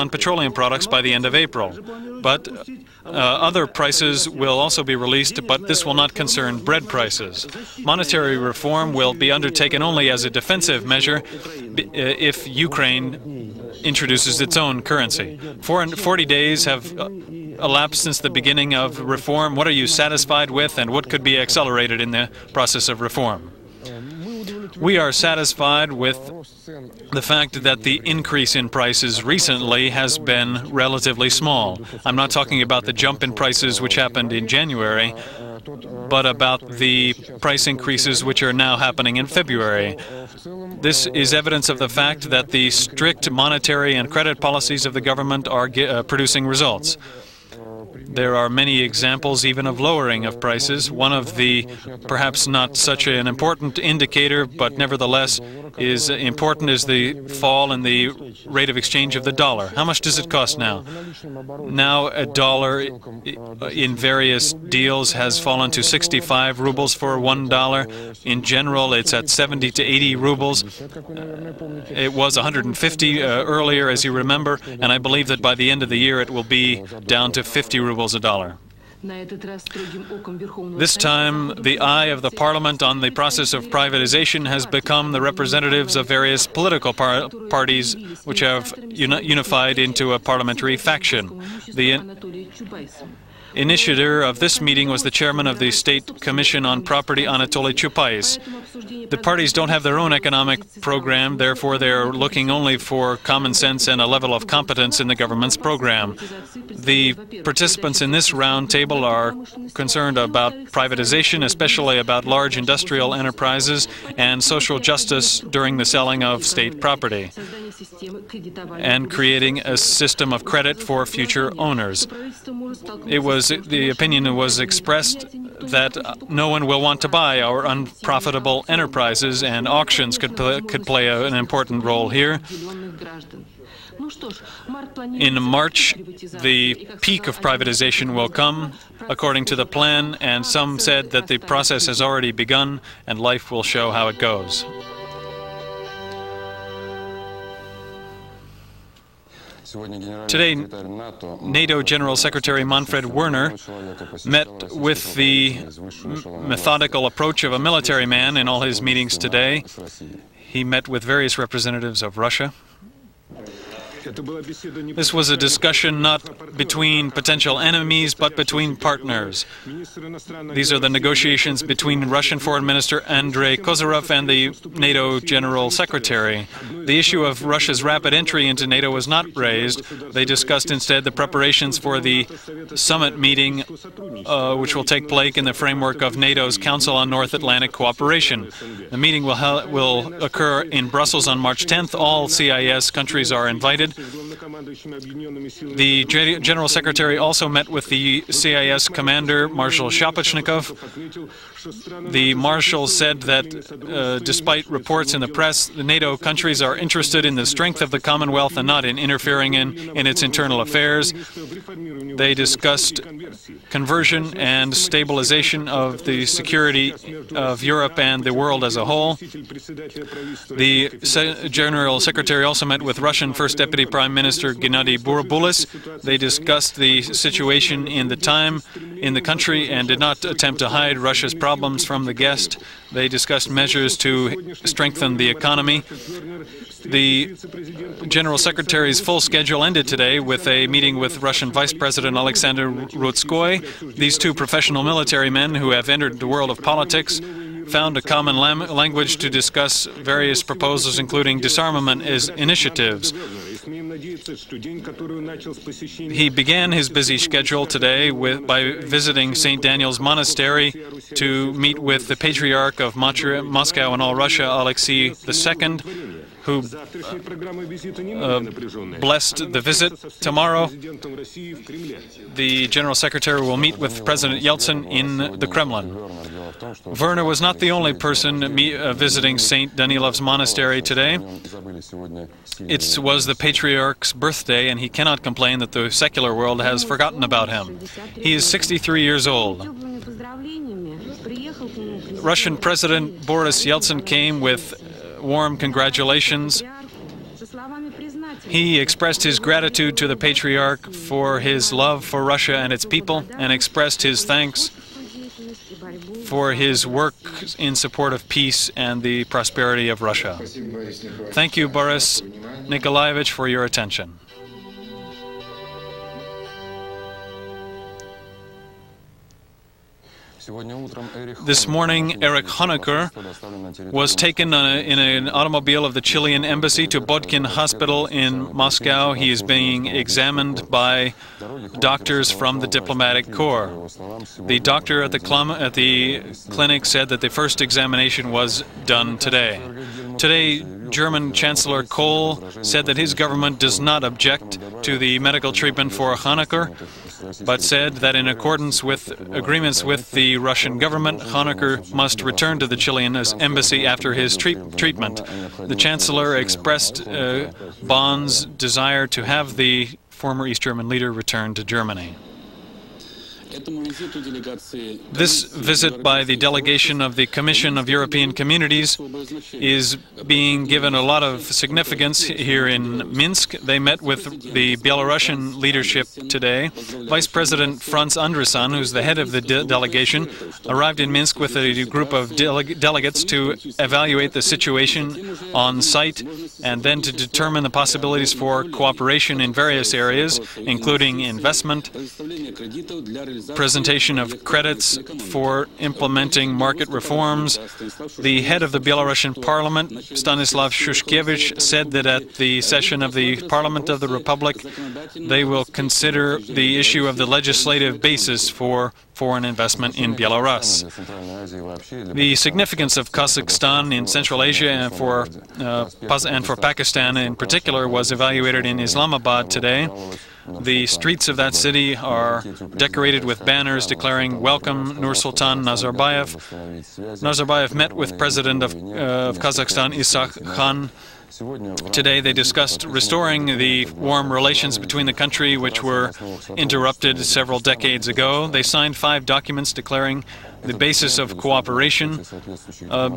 on petroleum products by the end of April. But other prices will also be released, but this will not concern bread prices. Monetary reform will be undertaken only as a defensive measure if Ukraine introduces its own currency. 40 days have elapsed since the beginning of reform. What are you satisfied with, and what could be accelerated in the process of reform? We are satisfied with the fact that the increase in prices recently has been relatively small. I'm not talking about the jump in prices which happened in January, but about the price increases which are now happening in February. This is evidence of the fact that the strict monetary and credit policies of the government are producing results. There are many examples even of lowering of prices. One of the perhaps not such an important indicator, but nevertheless is important, is the fall in the rate of exchange of the dollar. How much does it cost now? Now a dollar in various deals has fallen to 65 rubles for $1. In general, it's at 70 to 80 rubles. It was 150 earlier, as you remember, and I believe that by the end of the year it will be down to 50 rubles a dollar. This time, the eye of the Parliament on the process of privatization has become the representatives of various political parties which have unified into a parliamentary faction. The initiator of this meeting was the chairman of the State Commission on Property, Anatoly Chupais. The parties don't have their own economic program, therefore they're looking only for common sense and a level of competence in the government's program. The participants in this round table are concerned about privatization, especially about large industrial enterprises and social justice during the selling of state property, and creating a system of credit for future owners. The opinion was expressed that no one will want to buy our unprofitable enterprises, and auctions could play an important role here. In March, the peak of privatization will come, according to the plan, and some said that the process has already begun, and life will show how it goes. Today, NATO General Secretary Manfred Werner met with the methodical approach of a military man in all his meetings today. He met with various representatives of Russia. This was a discussion not between potential enemies, but between partners. These are the negotiations between Russian Foreign Minister Andrei Kozyrov and the NATO General Secretary. The issue of Russia's rapid entry into NATO was not raised. They discussed instead the preparations for the summit meeting, which will take place in the framework of NATO's Council on North Atlantic Cooperation. The meeting will occur in Brussels on March 10th. All CIS countries are invited. The General Secretary also met with the CIS commander, Marshal Shapachnikov. The Marshal said that despite reports in the press, the NATO countries are interested in the strength of the Commonwealth and not in interfering in its internal affairs. They discussed conversion and stabilization of the security of Europe and the world as a whole. The General Secretary also met with Russian First Deputy Prime Minister Gennady Burubulis. They discussed the situation in the country and did not attempt to hide Russia's problems from the guest. They discussed measures to strengthen the economy. The General Secretary's full schedule ended today with a meeting with Russian Vice President Alexander Rutskoy. These two professional military men who have entered the world of politics found a common language to discuss various proposals, including disarmament initiatives. He began his busy schedule today by visiting St. Daniel's Monastery to meet with the Patriarch of Moscow and all Russia, Alexei II, who blessed the visit. Tomorrow, the General Secretary will meet with President Yeltsin in the Kremlin. Werner was not the only person visiting St. Danilov's Monastery today. It was the Patriarch's birthday, and he cannot complain that the secular world has forgotten about him. He is 63 years old. Russian President Boris Yeltsin came with warm congratulations. He expressed his gratitude to the Patriarch for his love for Russia and its people, and expressed his thanks for his work in support of peace and the prosperity of Russia. Thank you, Boris Nikolaevich, for your attention. This morning, Erich Honecker was taken in an automobile of the Chilean embassy to Bodkin Hospital in Moscow. He is being examined by doctors from the diplomatic corps. The doctor at the clinic said that the first examination was done today. Today, German Chancellor Kohl said that his government does not object to the medical treatment for Honecker, but said that in accordance with agreements with the Russian government, Honecker must return to the Chilean embassy after his treatment. The Chancellor expressed Bonn's desire to have the former East German leader return to Germany. This visit by the delegation of the Commission of European Communities is being given a lot of significance here in Minsk. They met with the Belarusian leadership today. Vice President Franz Andresen, who's the head of the delegation, arrived in Minsk with a group of delegates to evaluate the situation on site and then to determine the possibilities for cooperation in various areas, including investment, presentation of credits for implementing market reforms. The head of the Belarusian parliament, Stanislav Shushkevich, said that at the session of the Parliament of the Republic, they will consider the issue of the legislative basis for foreign investment in Belarus. The significance of Kazakhstan in Central Asia and for Pakistan in particular was evaluated in Islamabad today. The streets of that city are decorated with banners declaring "Welcome Nursultan Nazarbayev." Nazarbayev met with President of Kazakhstan, Ishaq Khan. Today they discussed restoring the warm relations between the country, which were interrupted several decades ago. They signed 5 documents declaring the basis of cooperation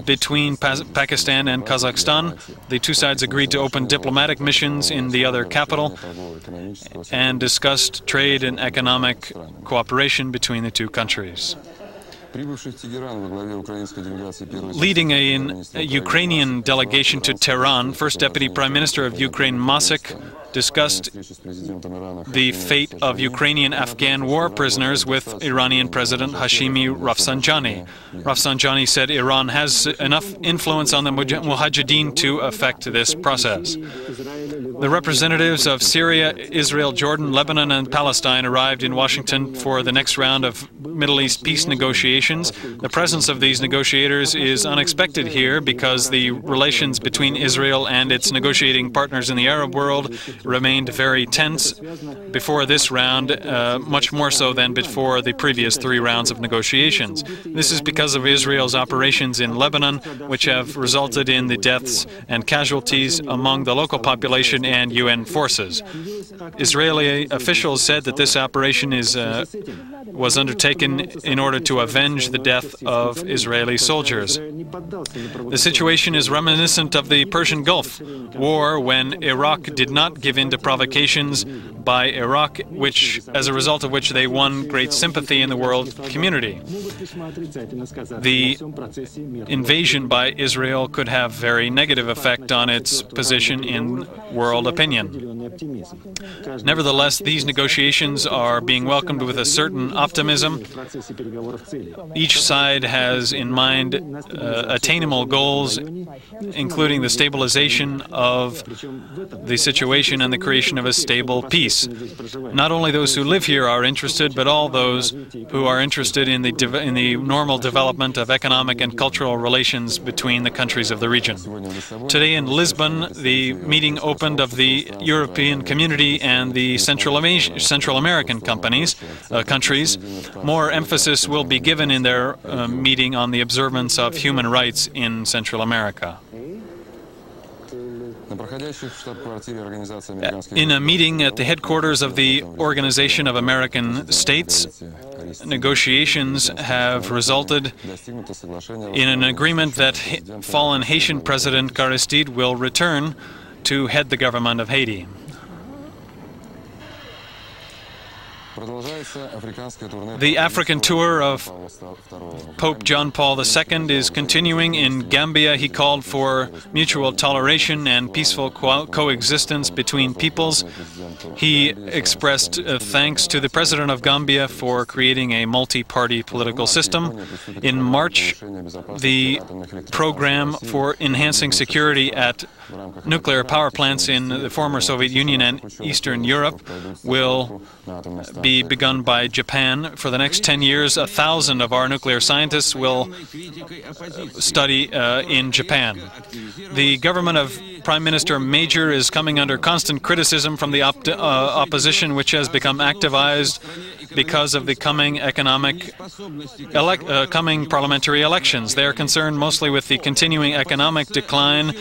between Pakistan and Kazakhstan. The two sides agreed to open diplomatic missions in the other capital and discussed trade and economic cooperation between the two countries. Leading a Ukrainian delegation to Tehran, First Deputy Prime Minister of Ukraine Masik discussed the fate of Ukrainian Afghan war prisoners with Iranian President Hashemi Rafsanjani. Rafsanjani said Iran has enough influence on the Mujahideen to affect this process. The representatives of Syria, Israel, Jordan, Lebanon, and Palestine arrived in Washington for the next round of Middle East peace negotiations. The presence of these negotiators is unexpected here because the relations between Israel and its negotiating partners in the Arab world remained very tense before this round, much more so than before the previous 3 rounds of negotiations. This is because of Israel's operations in Lebanon, which have resulted in the deaths and casualties among the local population and UN forces. Israeli officials said that this operation was undertaken in order to avenge the death of Israeli soldiers. The situation is reminiscent of the Persian Gulf War, when Iraq did not give in to provocations by Iraq, as a result of which they won great sympathy in the world community. The invasion by Israel could have very negative effect on its position in world opinion. Nevertheless, these negotiations are being welcomed with a certain optimism. Each side has in mind attainable goals, including the stabilization of the situation and the creation of a stable peace. Not only those who live here are interested, but all those who are interested in the normal development of economic and cultural relations between the countries of the region. Today in Lisbon, the meeting opened of the European Community and the Central American countries. More emphasis will be given in their meeting on the observance of human rights in Central America. In a meeting at the headquarters of the Organization of American States, negotiations have resulted in an agreement that fallen Haitian President Aristide will return to head the government of Haiti. The African tour of Pope John Paul II is continuing. In Gambia, he called for mutual toleration and peaceful coexistence between peoples. He expressed thanks to the President of Gambia for creating a multi-party political system. In March, the program for enhancing security at nuclear power plants in the former Soviet Union and Eastern Europe will be begun by Japan. For the next 10 years, 1,000 of our nuclear scientists will study in Japan. The government of Prime Minister Major is coming under constant criticism from the opposition, which has become activized because of the coming coming parliamentary elections. They are concerned mostly with the continuing economic decline